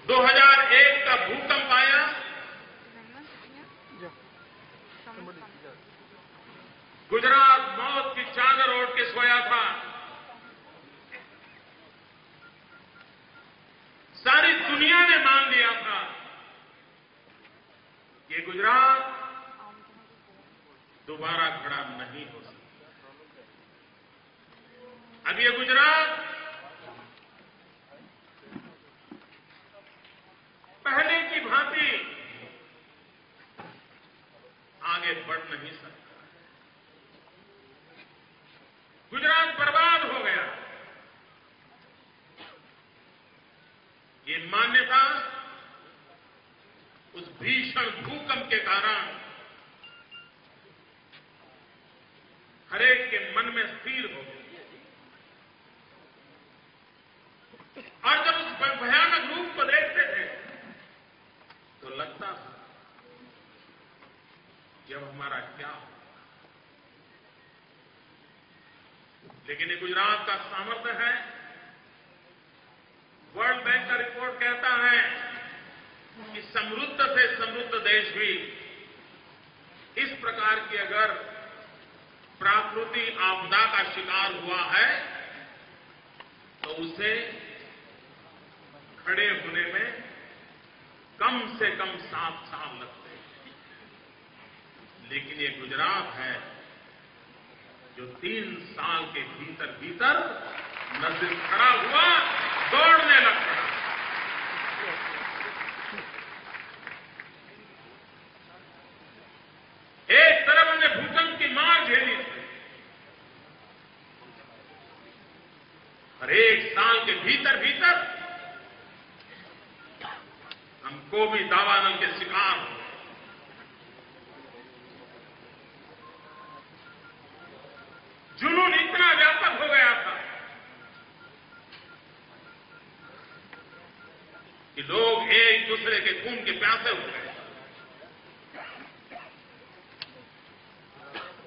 2001 का भूकंप आया, गुजरात मौत की चादर ओढ़ के सोया था। सारी दुनिया ने मान लिया था ये गुजरात दोबारा खड़ा नहीं हो सकता। अब ये गुजरात पहले की भांति आगे बढ़ नहीं सकता। गुजरात बर्बाद हो गया। ये मान्यता उस भीषण भूकंप के कारण हरेक के मन में स्थिर हो गई। और जब उस भयानक रूप को देखते थे तो लगता था जब हमारा क्या हो। लेकिन ये गुजरात का सामर्थ्य है। वर्ल्ड बैंक का रिपोर्ट कहता है कि समृद्ध से समृद्ध देश भी इस प्रकार की अगर प्राकृतिक आपदा का शिकार हुआ है तो उसे खड़े होने में कम से कम 7 साल लगते हैं। लेकिन ये गुजरात है जो 3 साल के भीतर भीतर न सिर्फ खड़ा हुआ, दौड़ने लग पड़ा। एक तरफ हमने भूकंप की मार झेली थी, और 1 साल के भीतर भीतर हमको भी दावानल के शिकार हो। जुनून इतना व्यापक हो गया था कि लोग एक दूसरे के खून के प्यासे हो गए।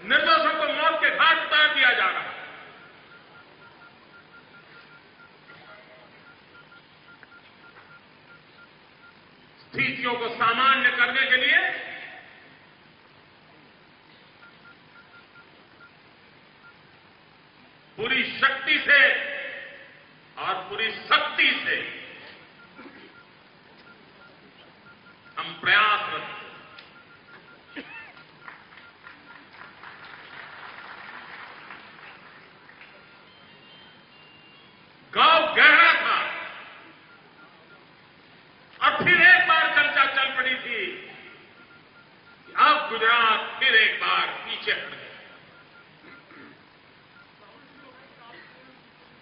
निर्दोषों को मौत के घाट उतार दिया जा रहा है। स्थितियों को सामान्य करने के लिए पूरी शक्ति से और पूरी शक्ति से हम प्रयासरत हैं। गांव गहरा था और फिर एक बार चर्चा चल पड़ी थी कि अब गुजरात फिर एक बार पीछे हट गया।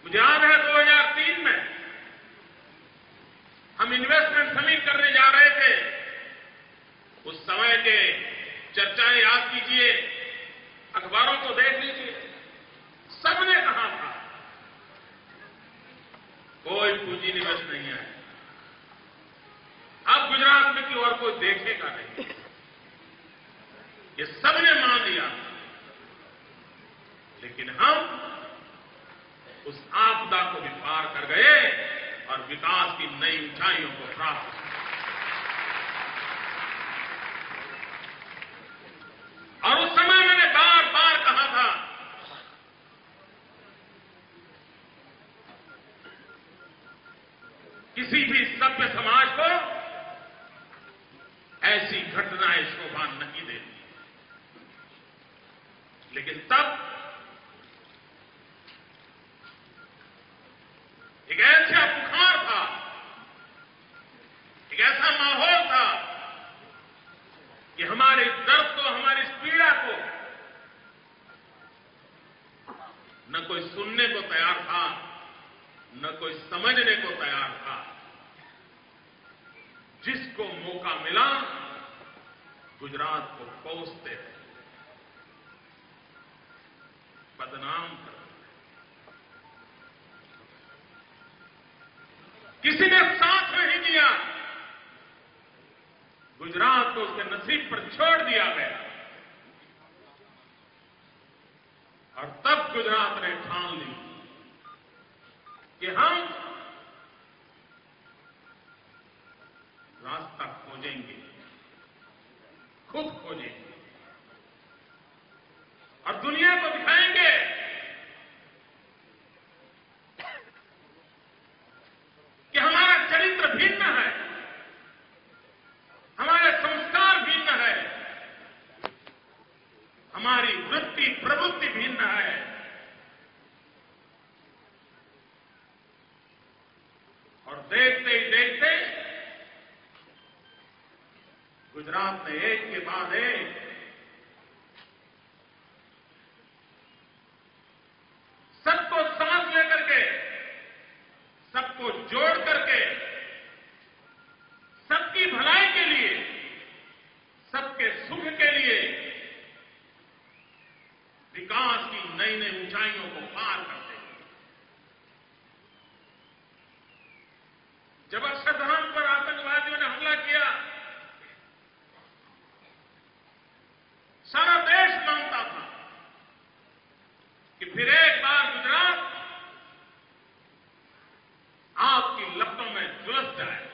मुझे याद है 2003 में हम इन्वेस्टमेंट समिट करने जा रहे थे। उस समय के चर्चाएं याद कीजिए, अखबारों को देख लीजिए, सबने कहा था कोई पूंजी निवेश नहीं है। अब गुजरात में की और कोई देखेगा नहीं, ये सबने मान लिया। लेकिन हम उस आपदा को भी पार कर गए और विकास की नई ऊंचाइयों को प्राप्त किया। और उस समय मैंने बार बार कहा था किसी भी सभ्य समाज को ऐसी घटनाएं शोभा नहीं देती। लेकिन तब एक ऐसा बुखार था, एक ऐसा माहौल था कि हमारे दर्द को, हमारी पीड़ा को न कोई सुनने को तैयार था, न कोई समझने को तैयार था। जिसको मौका मिला गुजरात को कोसते रहे, बदनाम कर। किसी ने साथ नहीं दिया, गुजरात को उसके नसीब पर छोड़ दिया गया। और तब गुजरात ने ठान ली कि हम रास्ता खोजेंगे, खुद खोजेंगे और दुनिया को दिखाएंगे कि हमारा चरित्र भिन्न है, हमारे संस्कार भिन्न है, हमारी वृत्ति प्रवृत्ति भिन्न है। और देखते ही देखते गुजरात ने एक के बाद एक सबको सांस लेकर के, सबको जोड़ करके, सबकी भलाई के लिए, सबके सुख के लिए विकास की नई नई ऊंचाइयों को पार करते हैं। जब अक्षरधाम पर आतंकवादियों ने हमला किया, सारा देश मानता था कि फिर एक बार गुजरात आपकी लपटों में झुलस जाए,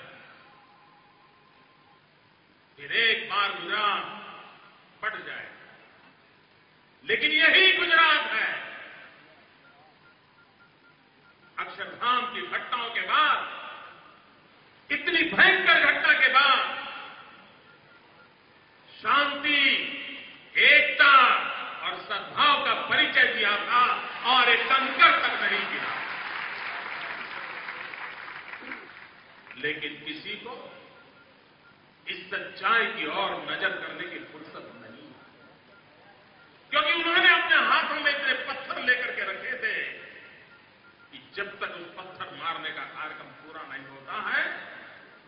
फिर एक बार गुजरात फट जाए। लेकिन यही गुजरात है। अक्षरधाम की घटनाओं के बाद, इतनी भयंकर घटना के बाद शांति, एकता और सद्भाव का परिचय दिया था और एक कंकर तक नहीं गिरा। लेकिन किसी को इस सच्चाई की ओर नजर करने की फुर्सत नहीं, क्योंकि उन्होंने अपने हाथों में इतने पत्थर लेकर के रखे थे कि जब तक उस पत्थर मारने का कार्यक्रम पूरा नहीं होता है,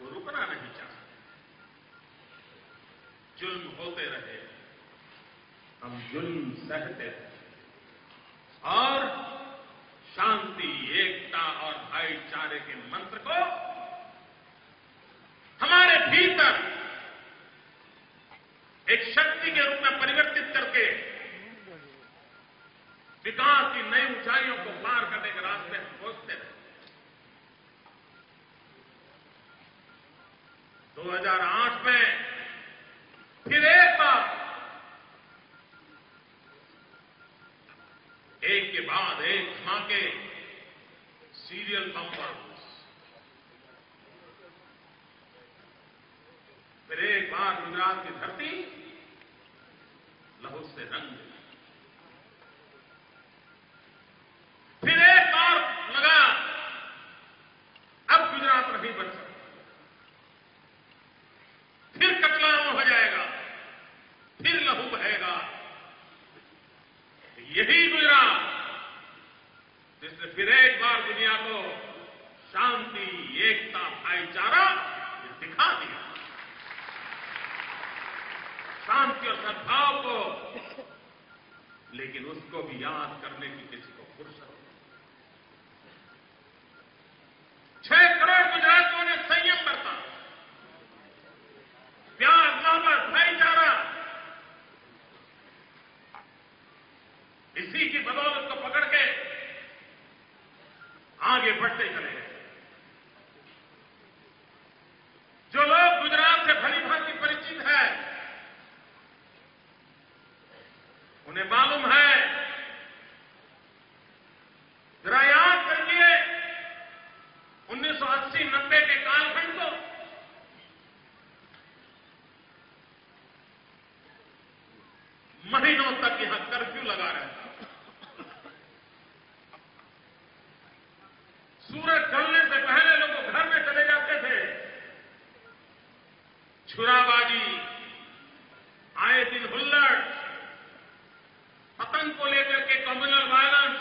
वो रुकना नहीं चाहते। जुल्म होते रहे, हम जुल्म सहते रहे और शांति, एकता और भाईचारे के मंत्र को हमारे भीतर एक शक्ति के रूप में परिवर्तित करके विकास की नई ऊंचाइयों को पार करने के रास्ते हम खोजते रहे। 2008 में फिर एक बार एक के बाद एक धमाके, सीरियल बम्पर्स, फिर एक बार गुजरात की धरती लहू से रंग गई। फिर एक बार लगा अब गुजरात नहीं बच सकता, फिर कतलाम हो जाएगा, फिर लहू बहेगा। यही गुजरात जिसने फिर एक बार दुनिया को शांति, एकता, भाईचारा दिखा दिया, शांति और सद्भाव को, लेकिन उसको भी याद करने की किसी को फुर्सत नहीं। 6 करोड़ गुजरातियों ने संयम बरता, प्यार, मोहब्बत, भाईचारा, इसी की बदौलत को पकड़ के आगे बढ़ते चले गए। जो लोग गुजरात से भली भांति परिचित है, उन्हें मालूम है, जरा याद करिए 1980-90 के कालखंड को। महीनों तक यहां कर्फ्यू लगा रहता, सूरज ढलने से पहले लोग घर में चले जाते थे। छुराबाजी, आए दिन हुल्लड़, पतंग को लेकर के कम्युनल वायलेंस,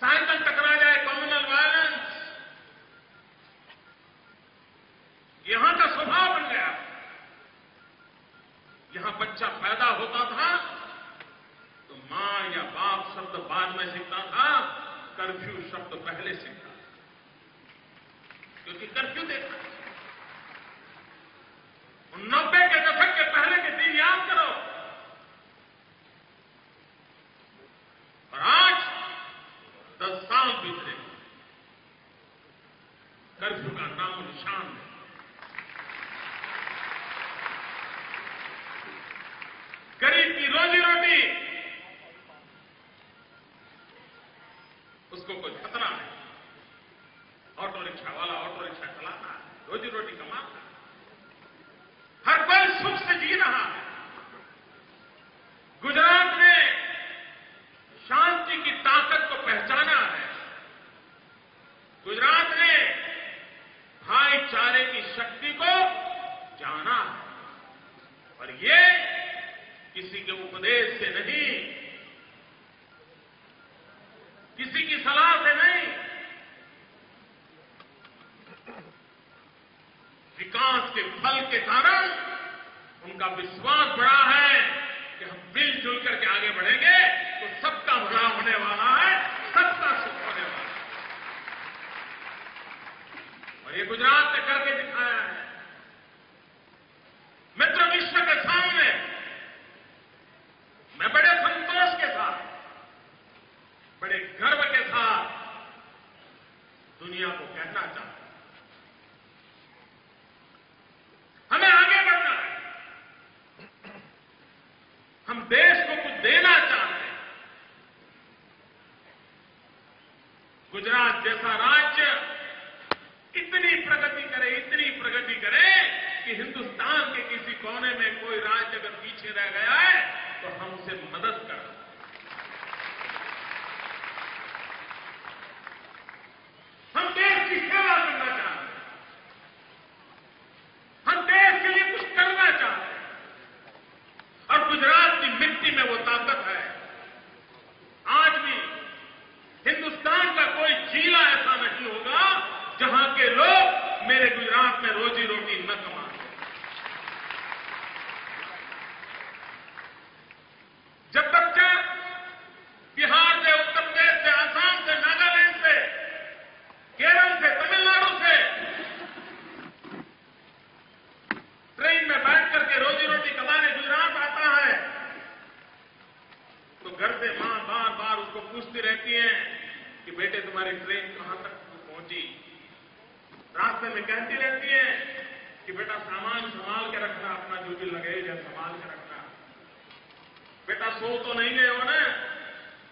साइकिल टकरा जाए कम्युनल वायलेंस, यहां का स्वभाव बन गया। यहां बच्चा पैदा होता था तो मां या बाप शब्द बाद में सीखता था, कर्फ्यू शब्द पहले सीखता, क्योंकि कर्फ्यू देखा। 90 के दशक के पहले के दिन याद करो, और आज 10 साल बीत रहे, कर्फ्यू का नाम निशान है। रोजी रोटी कमाता है, हर पल सुख से जी रहा है। गुजरात ने शांति की ताकत को पहचाना है। गुजरात ने भाईचारे की शक्ति को जाना है और ये किसी के उपदेश से नहीं, किसी की सलाह से नहीं, विकास के फल के कारण उनका विश्वास बढ़ा है कि हम मिलजुल करके आगे बढ़ेंगे तो सबका भला होने वाला है, सबका सुख होने वाला है। और ये गुजरात ने करके दिखाया है। मित्र, विश्व के सामने मैं बड़े संतोष के साथ, बड़े गर्व के साथ दुनिया को कहना चाहता हूं, हमें आगे बढ़ना है। हम देश को कुछ देना चाहते हैं। गुजरात जैसा राज्य इतनी प्रगति करे कि हिंदुस्तान के किसी कोने में कोई राज्य अगर पीछे रह गया है तो हमसे मदद कर। हम देश की सेवा करना चाहते हैं, हम देश के लिए कुछ करना चाहते हैं और गुजरात की मिट्टी में वो ताकत है। आज भी हिंदुस्तान का कोई जिला ऐसा नहीं होगा जहां के लोग मेरे गुजरात में रोजी रोटी न कमा सकें। जब बच्चा बिहार से, उत्तर प्रदेश से, आसाम से, नागालैंड से, केरल से, तमिलनाडु से ट्रेन में बैठ करके रोजी रोटी कमाने गुजरात आता है तो घर से मां बार बार उसको पूछती रहती है कि बेटे तुम्हारी ट्रेन कहां तक पहुंची। रास्ते में कहती रहती है कि बेटा सामान संभाल के रखना, अपना जो भी लगेज है संभाल के रखना। बेटा सो तो नहीं गए हो ना,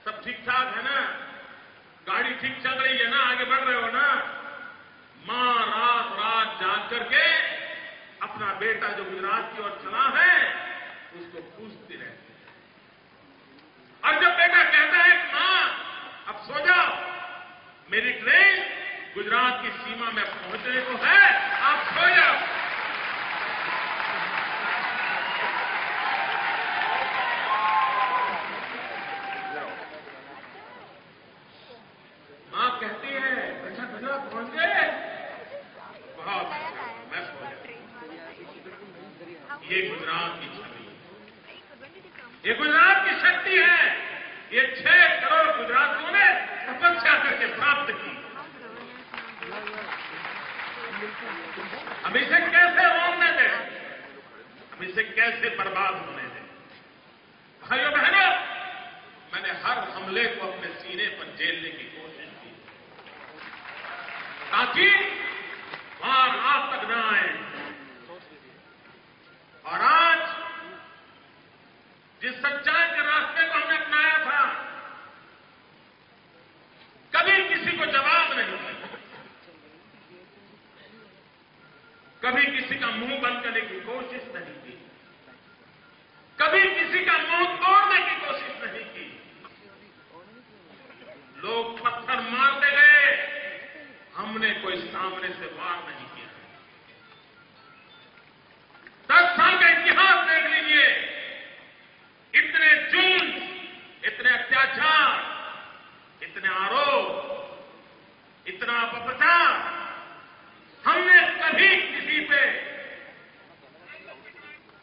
सब ठीक ठाक है ना, गाड़ी ठीक चल रही है ना, आगे बढ़ रहे हो ना। मां रात रात जाग करके अपना बेटा जो गुजरात की ओर चला है उसको पूछती रहती है। और जब बेटा कहता है कि मां अब सो जाओ, मेरी ट्रेन गुजरात की सीमा में पहुंचने को है, आप सो जाओ। मां कहती है अच्छा गुजरात पहुंच गए, बहुत अच्छा, मैं सो जाऊं। ये गुजरात की छवि है, ये गुजरात की शक्ति है। ये 6 करोड़ गुजरातियों ने तपस्या करके प्राप्त की। हम इसे कैसे रोकने दें, हम इसे कैसे बर्बाद होने दें। भाइयों बहनों, मैंने हर हमले को अपने सीने पर झेलने की कोशिश की ताकि वार आप तक न आए। और आज जिस सच्चाई के रास्ते को हमने अपनाया था, कभी किसी को जवाब नहीं दिया, कभी किसी का मुंह बंद करने की कोशिश नहीं की, कभी किसी का मुंह तोड़ने की कोशिश नहीं की। लोग पत्थर मारते गए, हमने कोई सामने से वार नहीं किया। 10 साल का इतिहास देख लीजिए, इतने जुल्म, इतने अत्याचार, इतने आरोप, इतना अपप्रचार हमने कभी किसी पे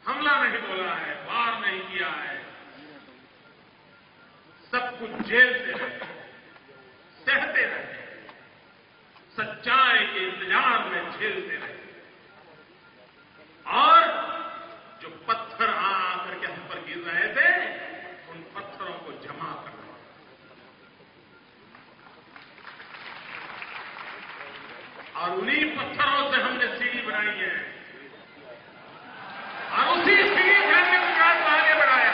हमला नहीं बोला है, वार नहीं किया है। सब कुछ झेलते रहे, सहते रहे, सच्चाई के इंतजार में झेलते रहे। और जो पत्थर आकर के हम पर गिर रहे थे, उन पत्थरों को जमा कर रहे। और उन्हीं पत्थरों से हमने सीढ़ी बनाई है और उसी सीढ़ी से हमने गुजरात को आगे बढ़ाया।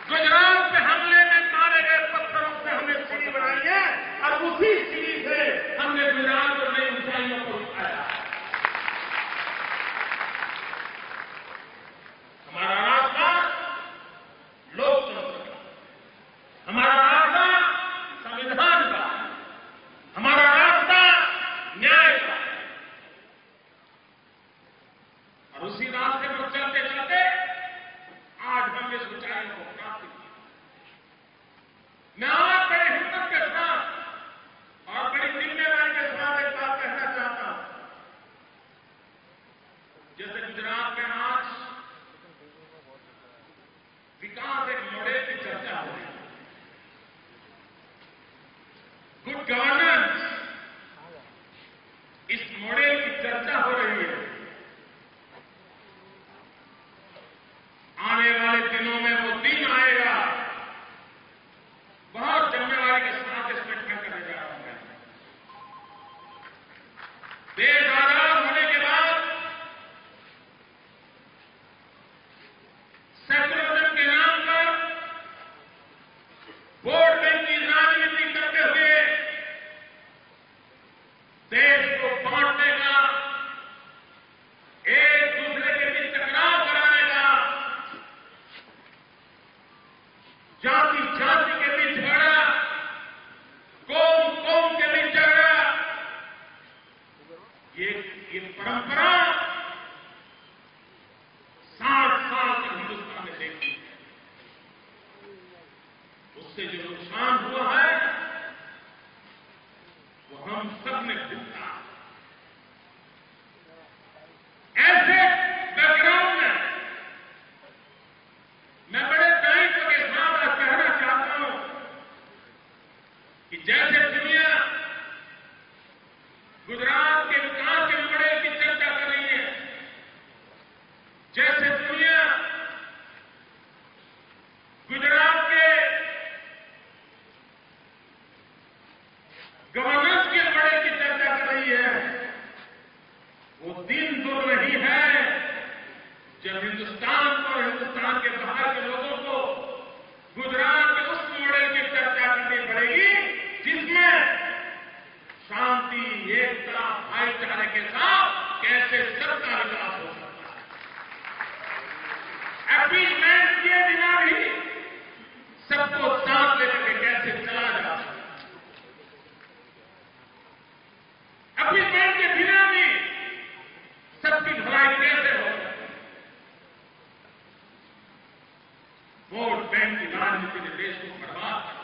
गुजरात पे हमले में मारे गए पत्थरों से हमने सीढ़ी बनाई है और उसी सीढ़ी से हमने गुजरात को नई इस मॉडल की चर्चा हो रही है। आने वाले दिनों में वो दिन आएगा, बहुत जिम्मेदारी के साथ इसमें मैं करने जा रहा हूं। देश आजाद होने के बाद सेकुलरिज्म के नाम पर वोट बैंक की राजनीति करते हुए देश को बांटने का, एक दूसरे के बीच टकराव कराने का, जाति जाति के बीच झगड़ा, कौम कौम के बीच झगड़ा, ये परंपरा 60 साल तक हिंदुस्तान ने देखी। उससे जो नुकसान हुआ है वो हम सब ने भुगता। ऐसे बैकग्राउंड में मैं बड़े दायित्व के साथ आज कहना चाहता हूं कि जैसे दुनिया गुजरात के विकास के मॉडल की चर्चा कर रही है, जैसे दुनिया गुजरात के गवर्नेंस के मॉडल की चर्चा कर रही है, वो दिन दूर नहीं है जब हिंदुस्तान और हिंदुस्तान के बाहर के लोगों को गुजरात के उस मॉडल की चर्चा करनी पड़ेगी जिसमें शांति, एकता, भाईचारे के साथ कैसे सबका विकास हो सकता है। अपीलमेंट किए बिना भी सबको साथ लेकर के कैसे चला जा सकता है। अपीलमेंट के बिना भी सबकी भलाई कैसे हो सकती है। वोट बैंक की राजनीति ने देश को बर्बाद कर,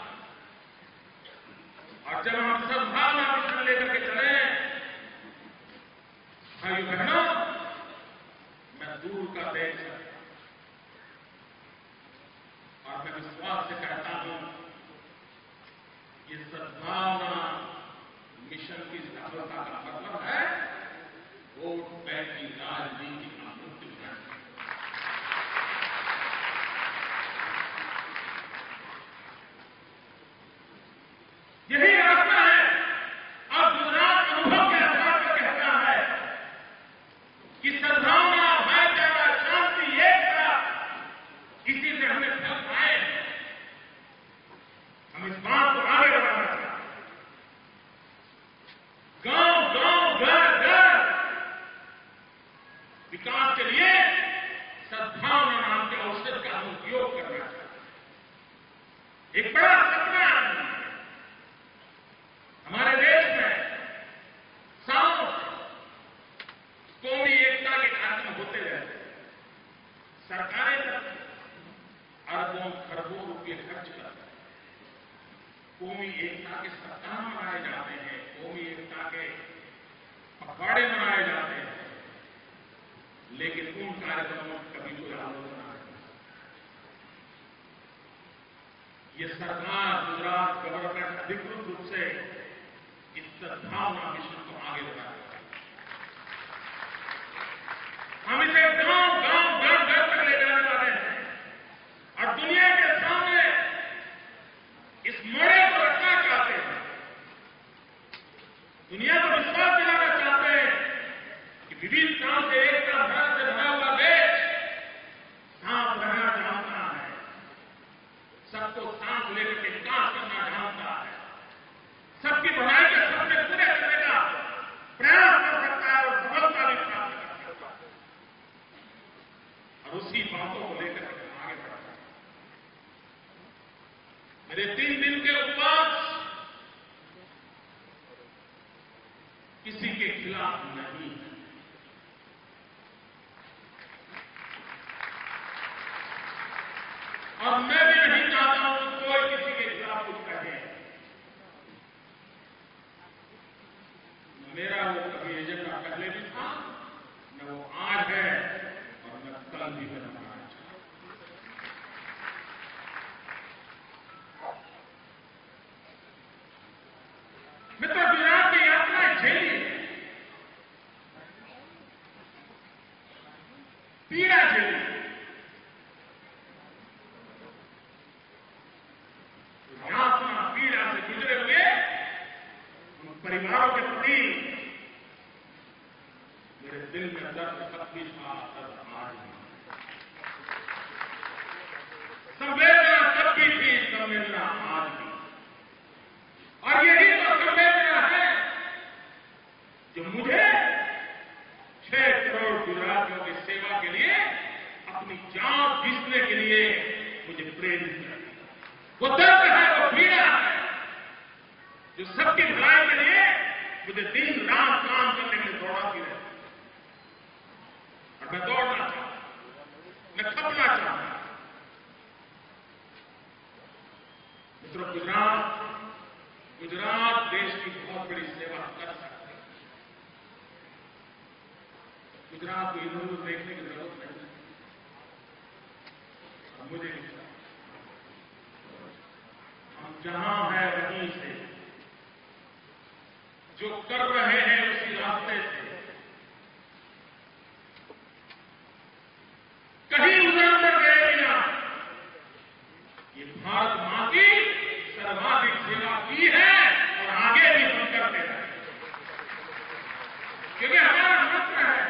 और जब हम सद्भावना मिशन लेकर के चले, भाइयों बहनों, मैं दूर का देश और मैं विश्वास से कहता हूं, ये सद्भावना मिशन की सफलता का मतलब है वोट बैंक की राजनीति का मृत्यु है। यही रास्ता है। और गुजरात अनुभव के आधार पर कहता है कि सद्भावना, भाईचारा, शांति, एकता, इसी से हमें फल पाए। हम इस बात को आगे बढ़ाना चाहते हैं। गांव गांव, घर घर विकास के लिए सद्भावना नाम के औषध का हम उपयोग करना चाहते हैं। एक बड़ा सपना है हमारे देश में। सालों कौमी एकता के कार्यक्रम होते रहते हैं, सरकारें करती हैं, अरबों खरबों रुपये खर्च करते हैं, कौमी एकता के सप्ताह मनाए जाते हैं, कौमी एकता के पखवाड़े मनाए जाते हैं, लेकिन उन कार्यक्रमों की कभी कोई आलोचना नहीं। ये सरकार, गुजरात गवर्नमेंट अधिकृत रूप से इस सद्भावना मिशन को आगे बढ़ाएगा। हम इसे गांव गांव, घर घर तक ले जाने वाले हैं और दुनिया के सामने इस मॉडल को रखना चाहते हैं। दुनिया को विश्वास दिलाना चाहते हैं कि विविधताओं से एकता भारत से भरा हुआ देश साथ रहना जानता है, सबको साथ लेकर के विकास करना जानता है, सबकी भलाई के सपने पूरे करने का प्रयास कर सकता है और सफलता भी प्राप्त कर सकता है। और उसी बातों को लेकर आगे बढ़ता है। मेरे 3 दिन के उपवास किसी के खिलाफ नहीं है। और मैं भी नहीं चाहता हूं कि कोई किसी के खिलाफ कुछ कहे। मेरा वो कभी एजेंडा पहले भी था, न वो आज है और न कल भी बनना चाहिए। मित्रों, गुजरात की यात्रा झेली है। पीड़ा झेली, यातना पीड़ा से गुजरे हुए उन परिवारों के प्रति मेरे दिल में दर्द शक्ति था, दर्द आज संवेदना तब भी थी, संवेदना आज भी। और यही तो संवेदना है जो मुझे 6 करोड़ गुजरातियों की सेवा के लिए अपनी जान पीसने के लिए मुझे प्रेरित करती है। वो दर्द है, वो पीड़ा है जो सबकी भलाई के लिए मुझे दिन रात काम करने के लिए दौड़ाती रहती है। और मैं दौड़ना चाहता हूं, मैं खपना चाहता हूं। मित्रों, गुजरात देश की बहुत बड़ी सेवा कर सकते हैं। गुजरात को इधर उधर देखने की जरूरत नहीं है। मुझे हम जहां हैं वहीं से, जो कर रहे हैं उसी रास्ते से, कहीं उधर में गए बिना ये भारत मां की सर्वाधिक सेवा की है और आगे भी हम करते हैं। क्योंकि हमारा मंत्र है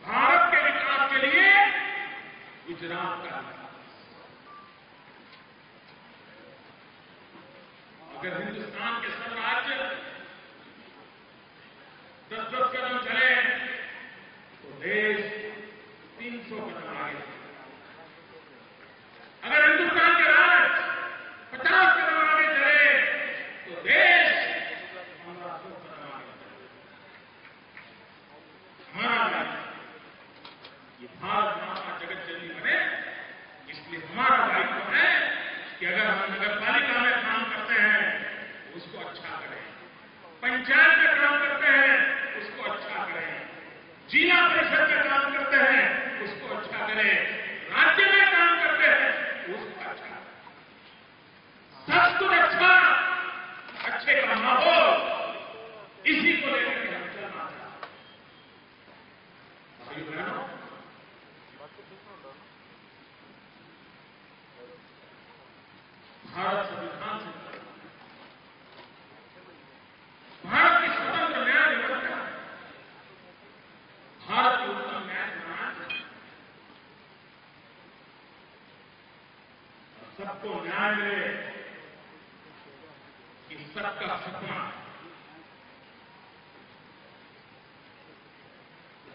भारत के विकास के लिए गुजरात का विकास। अगर हिंदुस्तान के सब राज्य 10-10 कदम चले तो देश 300 कदम आगे। अगर हिंदुस्तान के राज्य 50 कदम आगे चले तो देश 1500 कदम आगे चले। हमारा राज्य ये भारत मां का जगत जननी बने, इसलिए हमारा दायित्व है कि अगर हम नगर पालिका में काम करते हैं तो उसको अच्छा करें, पंचायत में काम करते हैं उसको अच्छा करें, जिला परिषद में काम करते हैं उसको अच्छा करें, राज्य में काम करते हैं उसको अच्छा करें। सब कुछ अच्छा, अच्छे का माहौल, इसी को लेकर के हम चलना चाहते हैं। भाई बहनों, भारत संविधान से भारत की स्वतंत्र न्याय व्यवस्था, भारत की उत्तम न्याय प्रणाली, सबको न्याय मिले, ये सबका सपना है।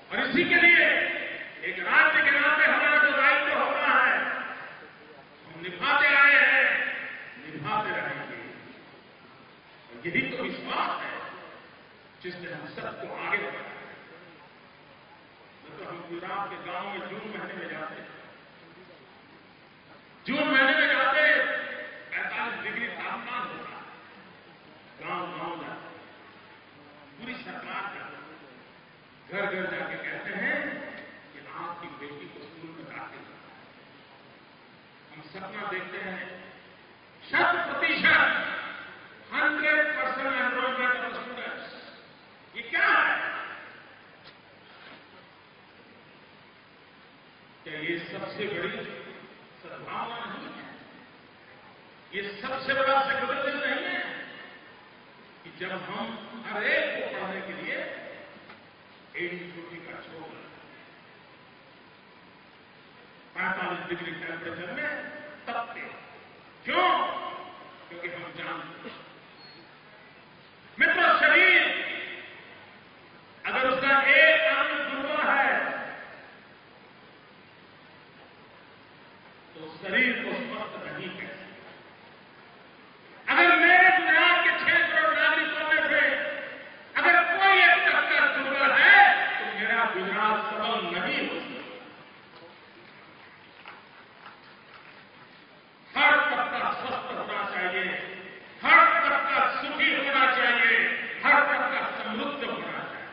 और इसी के लिए एक राज्य के नाते हमारा जो दायित्व होना है हम निभाते आए हैं, निभाते रहेंगे। और यही तो विश्वास है जिसने हम सबको आगे बढ़ाया। तो हम गुजरात के गांव में जून महीने में जाते, जून महीने में जाते 45 डिग्री तापमान होता है, गांव जाते, पूरी सरकार जाती, घर घर जाके कहते हैं कि आपकी बेटी को स्कूल में दाखिल करो। हम सपना देखते हैं 100% 100% एनरोलमेंट ऑफ स्टूडेंट्स। ये क्या है? क्या ये सबसे बड़ी सद्भावना नहीं है? ये सबसे बड़ा सेक्युलरिज्म नहीं है कि जब हम हर एक को पढ़ने के लिए 80-50 का छोड़ 45 डिग्री टेम्परेचर में तपते। क्यों? क्योंकि हम जानते हैं मित्रों, शरीर अगर उसका एक अंग दुर्बल है तो शरीर को स्वस्थ नहीं कह सकते। अगर मेरे गुजरात के 6 करोड़ नागरिकों में से अगर कोई एक तबका दुर्बल है तो मेरा गुजरात सबल नहीं हो सकता। हर तबका स्वस्थ होना चाहिए, हर तबका सुखी होना चाहिए, हर तबका समृद्ध होना चाहिए।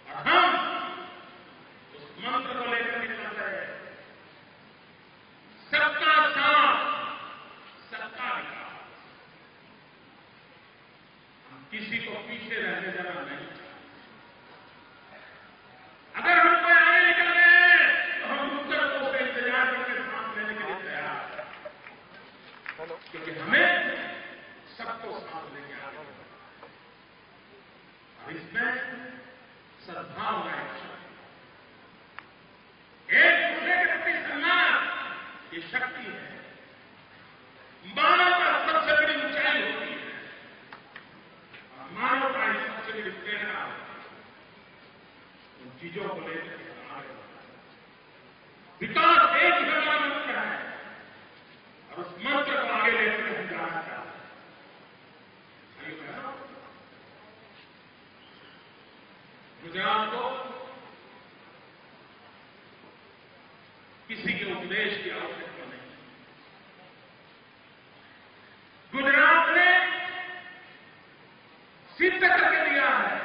और हम उस मंत्र को लेकर के चल रहे हैं, सबका साथ, सबका विकास। हम किसी को पीछे रहने देना नहीं चाहते। साथ लेके आगे और इसमें सद्भावना एक दूसरे के प्रति सम्मान ये शक्ति है। मानवता सबसे बड़ी ऊंचाई होती है और मानवता ही सबसे बड़ी प्रेरणा उन चीजों को लेकर आगे बढ़ता है। विकास एक ही हमारा मंत्र है और उस मंत्र को आगे लेकर हम जाना चाहते हैं। गुजरात को किसी के उपदेश की आवश्यकता नहीं। गुजरात ने सिद्ध करके दिया है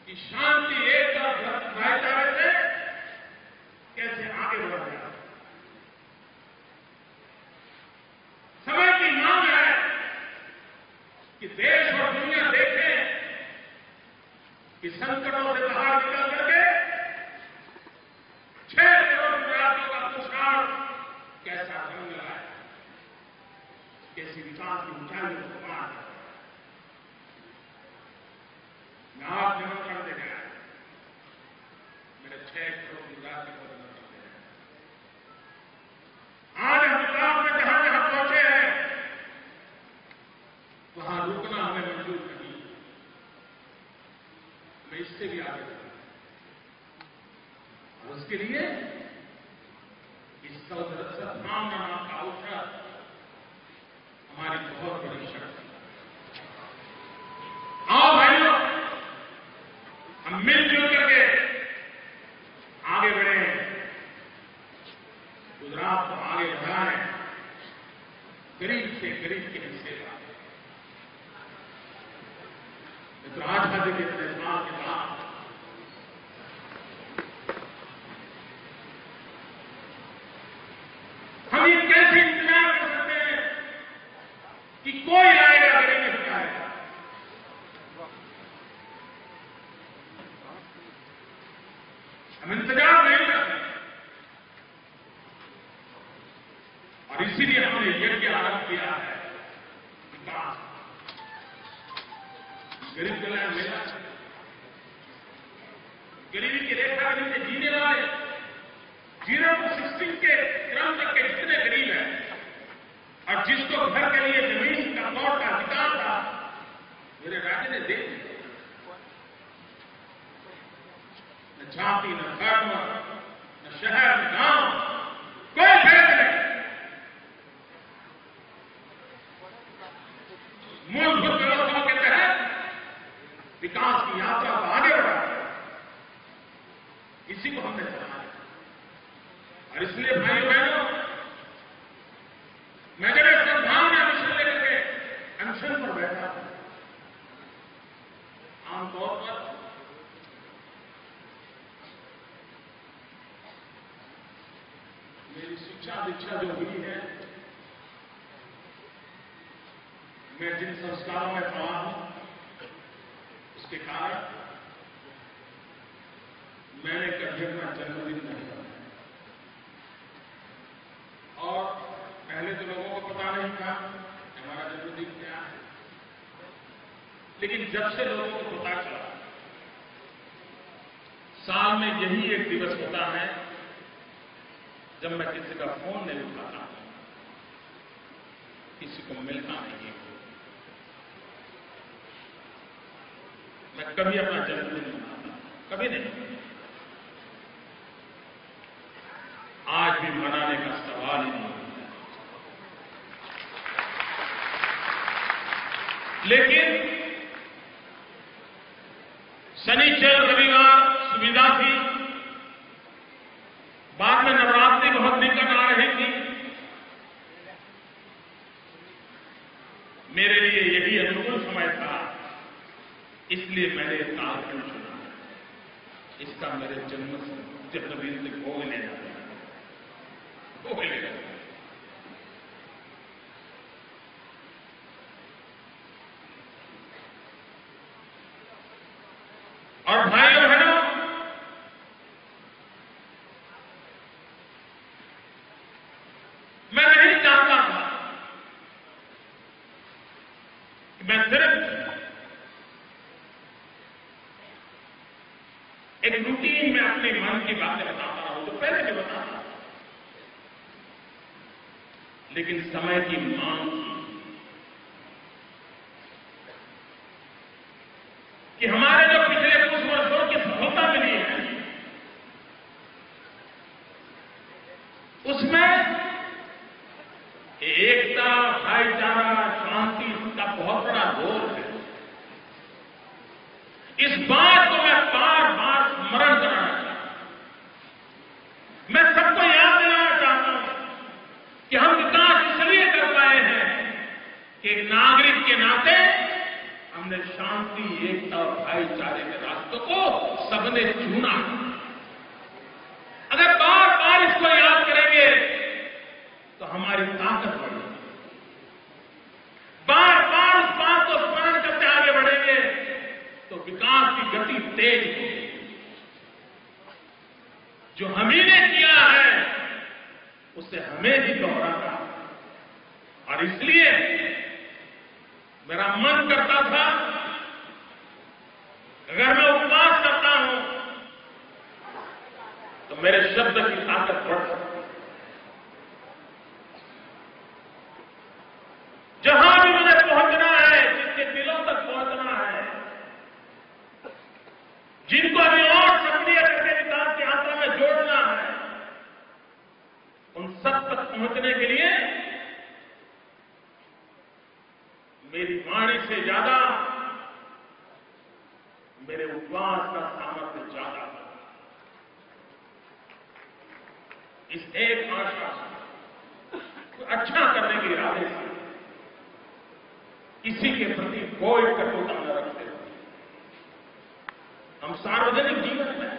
कि शांति एकता भाईचारे से कैसे आगे बढ़ा जाए। समय की मांग है कि देश और दुनिया देखें कि संकटों से बाहर निकल करके 6 करोड़ गुजरातियों का पुरस्कार कैसा रंग है, कैसी विकास की ऊंचाइयों को पार है। मैं आप निमंत्रण दे रहा है मेरे 6 करोड़ गुजराती को निमंत्रण दे रहे हैं। आज हम विकास में जहां जहां पहुंचे हैं वहां रुकना हमें मंजूर नहीं। मैं इससे भी आगे बढ़ूंगा। उसके लिए इस सद्भावना का अवसर हमारी बहुत बड़ी शक्ति है। आओ भाइयों, हम मिलजुल करके आगे बढ़े, गुजरात को आगे बढ़ाएं, गरीब से गरीब के हिस्से का। तो आजादी के इतने साल के बाद हम ये कैसे इंतजार कर सकते हैं कि कोई आएगा गरीबी हटाएगा। हम इंतजार नहीं कर सकते और इसीलिए हमने यज्ञ आरंभ किया है। विकास गरीब कल्याण मेला, गरीबी की रेखा के नीचे जीने वाले 0 to 16 के क्रम तक के जितने गरीब हैं और जिसको घर के लिए जमीन का प्लॉट का अधिकार था, मेरे राज्य ने दे दिया। न जाति, न धर्म, न शहर, न गांव, कोई भेद नहीं। मूलभूत व्यवस्थाओं के तहत विकास की यात्रा को आगे बढ़ा, इसी को हमने चलाया। और इसलिए भाइयों बहनों, मैं जब एक सद्भावना मिशन लेकर के अनशन पर बैठा हूं, आमतौर पर मेरी शिक्षा दीक्षा जो हुई है, मैं जिन संस्कारों में पढ़ा हूं, उसके कारण मैंने कभी अपना जन्मदिन नहीं मनाया। और पहले तो लोगों को पता नहीं था हमारा जन्मदिन क्या है, लेकिन जब से लोगों को पता चला, साल में यही एक दिवस होता है जब मैं किसी का फोन नहीं उठाता, किसी को मिलता नहीं, मैं कभी अपना जन्मदिन मनाता कभी नहीं। आज भी मनाने का सवाल ही नहीं है। लेकिन शनिचर रविवार सुविधा थी, बाद में नवरात्रि बहुत निकट आ रही थी, मेरे लिए यही अनुकूल समय था, इसलिए मैंने कार्यक्रम चुना। इसका मेरे जन्मदिन से भोग ले जाता है, भोग ले जाता है। और भाइयों बहनों, मैं नहीं चाहता था मैं सिर्फ एक रूटीन में अपने मन की बातें बताता रहा हूं, तो पहले भी बताता, लेकिन समय की मांग कि हमारे जो पिछले कुछ वर्षों की सफलता मिली है, उसमें एकता, भाईचारा, शांति का बहुत बड़ा रोल है। इस बात को मैं बार बार स्मरण कराना चाहता हूं। मैं सबको याद दिलाना चाहता हूं कि हम विकास इसलिए कर पाए हैं कि एक नागरिक के नाते हमने शांति, एकता और भाईचारे के रास्तों को सबने चुना। अगर बार बार इसको याद करेंगे तो हमारी ताकत बढ़ेगी। बार बार उस बात को स्मरण करते आगे बढ़ेंगे तो विकास की गति तेज होगी। जो हमही ने किया है उसे हमें भी दोहराना। और इसलिए मेरा मन करता था, अगर मैं उपवास करता हूं तो मेरे शब्द की ताकत बढ़ सकती है। जहां भी मुझे पहुंचना है, जिसके दिलों तक पहुंचना है, जिनको अभी और सक्रिय करके विकास की यात्रा में जोड़ना है, उन सब तक पहुंचने के लिए मेरी वाणी से ज्यादा मेरे उपवास का सामर्थ्य ज्यादा है। इस एक आशा को अच्छा करने के इरादे से किसी के प्रति कोई कटुता न रखते हुए हम सार्वजनिक जीवन में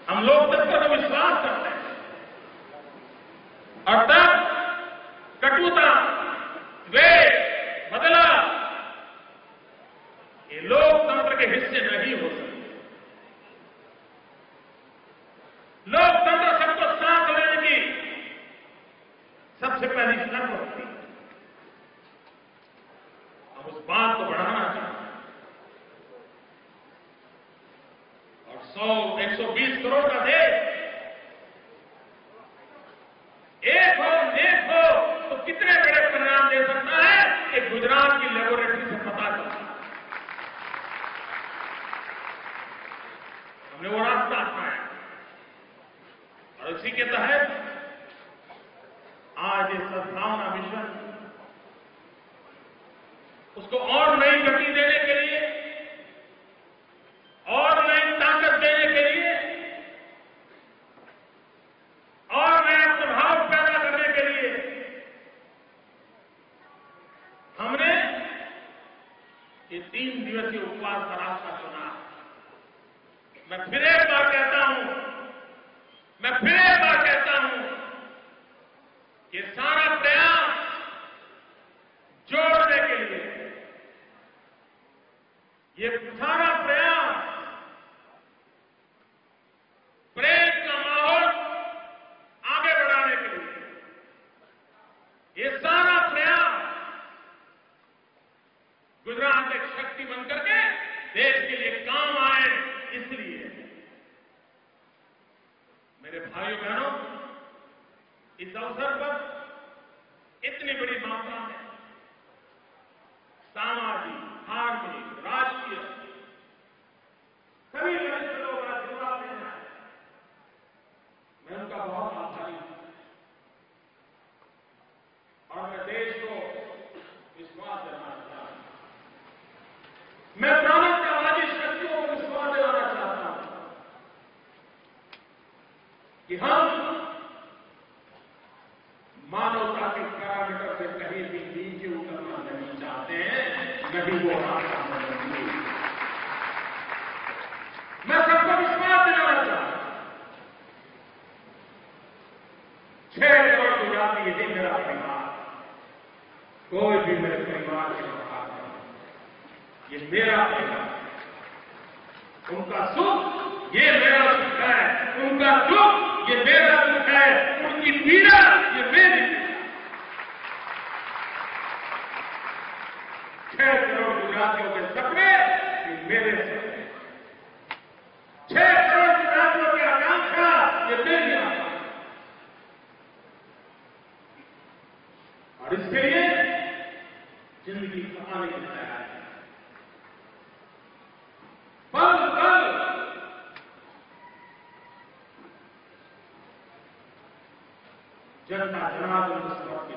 हम लोकतंत्र में विश्वास करते हैं, और तब कटुता, द्वेष, बदला ये लोकतंत्र के हिस्से नहीं हो सकते। लोकतंत्र सबको साथ लेने की सबसे पहली शर्त होती है। हम उस बात को बढ़ाना चाहते हैं और 120 करोड़ का देश एक हो, नेक हो तो कितने बड़े परिणाम दे सकता है, एक गुजरात की लेबोरेटरी से पता चलता है। हमने वो रास्ता अपनाया और उसी के तहत आज ये सद्भावना मिशन, उसको और नई गति देने के लिए, और नई ताकत देने के लिए, और नया प्रभाव पैदा करने के लिए हमने ये 3 दिवसीय उपवास का रास्ता चुना। मैं फिर एक बार कहता हूं, कि सारा प्रयास जोड़ने के लिए, ये सारा प्रयास प्रेम का माहौल आगे बढ़ाने के लिए, ये सारा प्रयास गुजरात एक शक्ति बनकर के देश के लिए काम आए, इसलिए मेरे भाइयों बहनों, इस अवसर पर इतनी बड़ी मात्रा में सामाजिक, धार्मिक, राजकीय सभी वरिष्ठ लोग आशीर्वाद देना है। मैं उनका बहुत आभारी हूं और मैं देश को विश्वास दिलाना चाहता हूं। मैं प्रांतवादी शक्तियों को विश्वास दिलाना चाहता हूं कि हम मानवता के पैरामीटर से कहीं भी नीचे उतरना नहीं चाहते हैं, नहीं वो रास्ता बदलेंगे। मैं सबको विश्वास दिलाना चाहता हूं, 6 करोड़ गुजराती, यही मेरा परिवार, कोई भी मेरे परिवार के बाहर नहीं, ये मेरा परिवार। उनका सुख ये मेरा सुख है, उनका दुख ये मेरा दुख है, उनकी पीड़ा ये मेरी पीड़ा। 6 करोड़ गुजरातियों के सपने ये मेरे सपने, 6 करोड़ गुजरातियों की आकांक्षा ये मेरी आकांक्षा, और इसके लिए जिंदगी कमाने की तैयार है। पल पल जनता जनार्दन को समर्पित